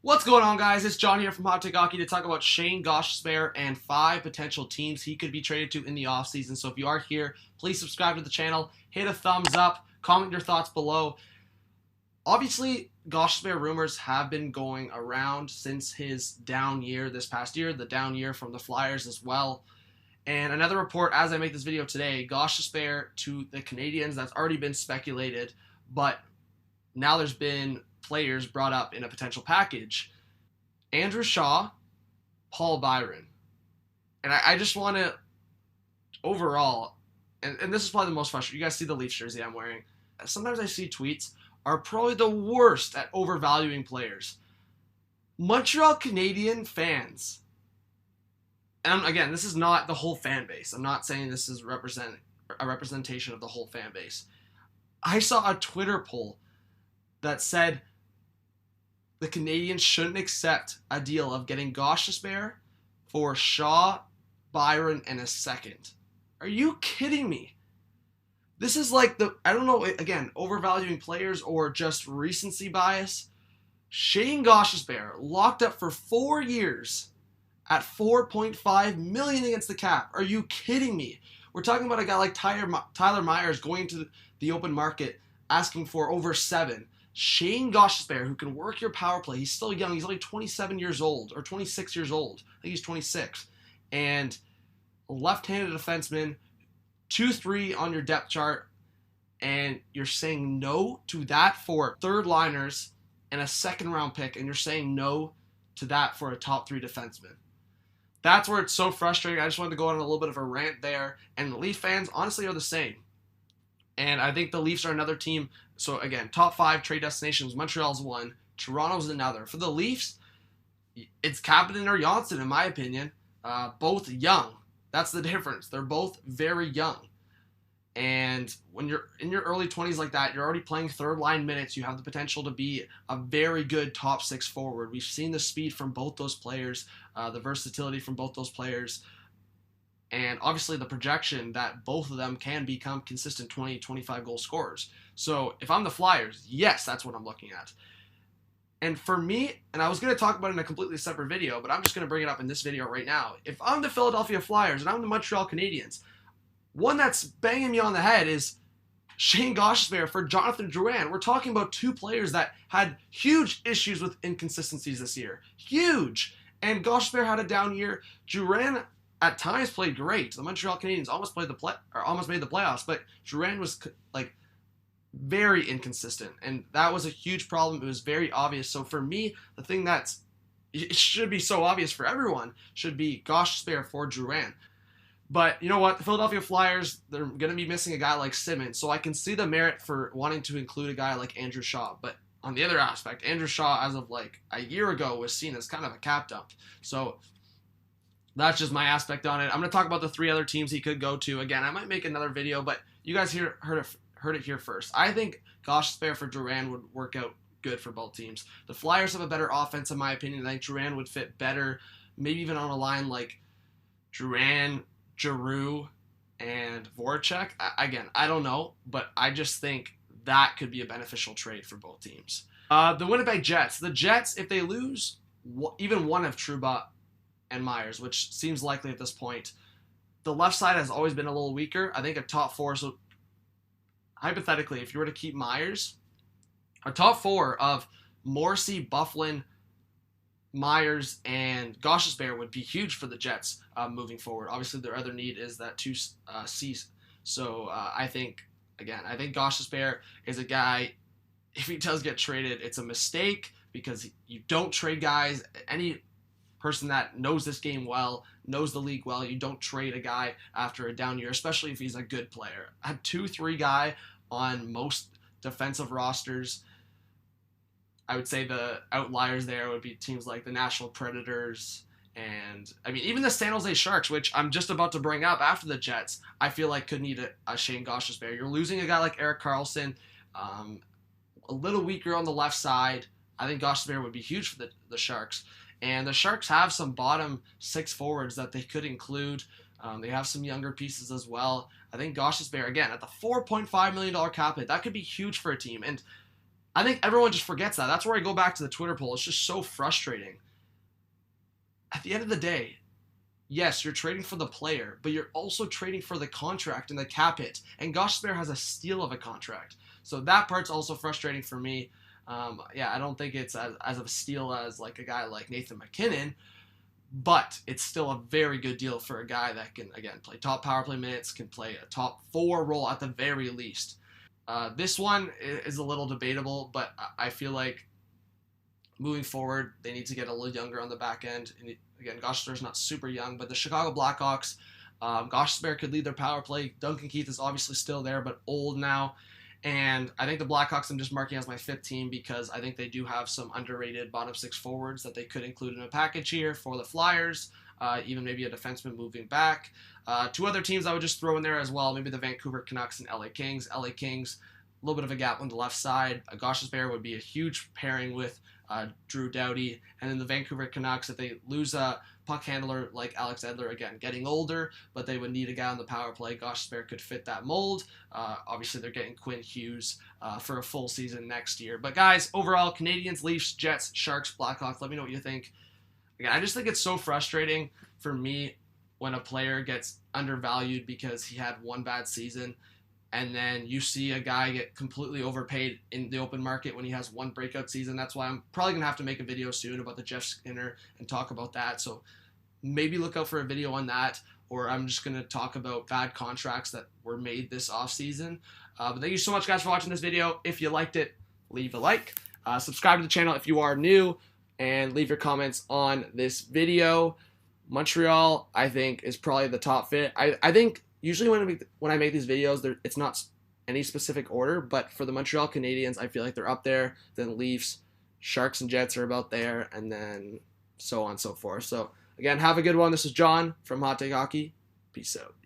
What's going on, guys? It's John here from Hot Take Hockey to talk about Shayne Gostisbehere and 5 potential teams he could be traded to in the offseason. So if you are here, please subscribe to the channel, hit a thumbs up, comment your thoughts below. Obviously, Gostisbehere rumors have been going around since his down year this past year, the down year from the Flyers as well. And another report, as I make this video today, Gostisbehere to the Canadiens, that's already been speculated, but now there's been players brought up in a potential package. Andrew Shaw, Paul Byron. And I just want to, overall, and this is probably the most frustrating. You guys see the Leafs jersey I'm wearing. Sometimes I see tweets are probably the worst at overvaluing players. Montreal Canadian fans. And again, this is not the whole fan base. I'm not saying this is a representation of the whole fan base. I saw a Twitter poll that said the Canadiens shouldn't accept a deal of getting Gostisbehere for Shaw, Byron, and a second. Are you kidding me? This is like I don't know, again, overvaluing players or just recency bias. Shayne Gostisbehere locked up for 4 years at $4.5 million against the cap. Are you kidding me? We're talking about a guy like Tyler Myers going to the open market asking for over $7. Shayne Gostisbehere, who can work your power play. He's still young. He's only 27 years old or 26 years old. I think he's 26. And a left-handed defenseman, 2-3 on your depth chart, and you're saying no to that for third liners and a second-round pick, and you're saying no to that for a top 3 defenseman. That's where it's so frustrating. I just wanted to go on a little bit of a rant there. And the Leaf fans, honestly, are the same. And I think the Leafs are another team. So, again, top 5 trade destinations. Montreal's one. Toronto's another. For the Leafs, it's Kapanen or Johnsson, in my opinion. Both young. That's the difference. They're both very young. And when you're in your early 20s like that, you're already playing third-line minutes. You have the potential to be a very good top 6 forward. We've seen the speed from both those players, the versatility from both those players, and obviously the projection that both of them can become consistent 20, 25 goal scorers. So if I'm the Flyers, yes, that's what I'm looking at. And for me, and I was going to talk about it in a completely separate video, but I'm just going to bring it up in this video right now. If I'm the Philadelphia Flyers and I'm the Montreal Canadiens, one that's banging me on the head is Shayne Gostisbehere for Jonathan Drouin. We're talking about 2 players that had huge issues with inconsistencies this year. Huge. And Gostisbehere had a down year. Drouin at times played great. The Montreal Canadiens almost made the playoffs, but Drouin was very inconsistent, and that was a huge problem. It was very obvious. So for me, the thing it should be so obvious for everyone should be Gostisbehere for Drouin. But you know what? The Philadelphia Flyers, they're going to be missing a guy like Simmons, so I can see the merit for wanting to include a guy like Andrew Shaw. But on the other aspect, Andrew Shaw, as of like a year ago, was seen as kind of a cap dump. So that's just my aspect on it. I'm going to talk about the 3 other teams he could go to. Again, I might make another video, but you guys heard it here first. I think Gostisbehere for Drouin would work out good for both teams. The Flyers have a better offense, in my opinion. I think Drouin would fit better, maybe even on a line like Drouin, Giroux, and Voracek. Again, I don't know, but I just think that could be a beneficial trade for both teams. The Winnipeg Jets. The Jets, if they lose even one of Trouba and Myers, which seems likely at this point, the left side has always been a little weaker. I think a top 4, so hypothetically, if you were to keep Myers, a top 4 of Morrissey, Byfuglien, Myers, and Gostisbehere would be huge for the Jets moving forward. Obviously, their other need is that 2 Cs. So I think Gostisbehere is a guy, if he does get traded, it's a mistake because you don't trade guys. Any person that knows this game well, knows the league well, you don't trade a guy after a down year, especially if he's a good player. A 2-3 guy on most defensive rosters. I would say the outliers there would be teams like the Nashville Predators and, I mean, even the San Jose Sharks, which I'm just about to bring up after the Jets, I feel like could need a Shayne Gostisbehere. You're losing a guy like Erik Karlsson, a little weaker on the left side. I think Gostisbehere would be huge for the Sharks. And the Sharks have some bottom 6 forwards that they could include. They have some younger pieces as well. I think Gostisbehere, again, at the $4.5 million cap hit, that could be huge for a team. And I think everyone just forgets that. That's where I go back to the Twitter poll. It's just so frustrating. At the end of the day, yes, you're trading for the player, but you're also trading for the contract and the cap hit. And Gostisbehere has a steal of a contract. So that part's also frustrating for me. Yeah, I don't think it's as of a steal as like a guy like Nathan MacKinnon, but it's still a very good deal for a guy that can, again, play top power play minutes, can play a top 4 role at the very least. This one is a little debatable, but I feel like moving forward, they need to get a little younger on the back end. And again, Gostisbehere's not super young, but the Chicago Blackhawks, Gostisbehere could lead their power play. Duncan Keith is obviously still there, but old now. And I think the Blackhawks I'm just marking as my 5th team because I think they do have some underrated bottom 6 forwards that they could include in a package here for the Flyers, even maybe a defenseman moving back. 2 other teams I would just throw in there as well, maybe the Vancouver Canucks and LA Kings. LA Kings, a little bit of a gap on the left side. Gostisbehere would be a huge pairing with Drew Doughty. And then the Vancouver Canucks, if they lose a puck handler like Alex Edler, again, getting older, but they would need a guy on the power play. Gostisbehere could fit that mold. Obviously, they're getting Quinn Hughes for a full season next year. But guys, overall, Canadians, Leafs, Jets, Sharks, Blackhawks, let me know what you think. Again, I just think it's so frustrating for me when a player gets undervalued because he had one bad season. And then you see a guy get completely overpaid in the open market when he has one breakout season. That's why I'm probably going to have to make a video soon about the Jeff Skinner and talk about that. So maybe look out for a video on that, or I'm just going to talk about bad contracts that were made this offseason. But thank you so much, guys, for watching this video. If you liked it, leave a like. Subscribe to the channel if you are new, and leave your comments on this video. Montreal, I think, is probably the top fit. I think usually when I make these videos, it's not any specific order, but for the Montreal Canadiens, I feel like they're up there. Then Leafs, Sharks, and Jets are about there, and then so on and so forth. So again, have a good one. This is John from Hot Take Hockey. Peace out.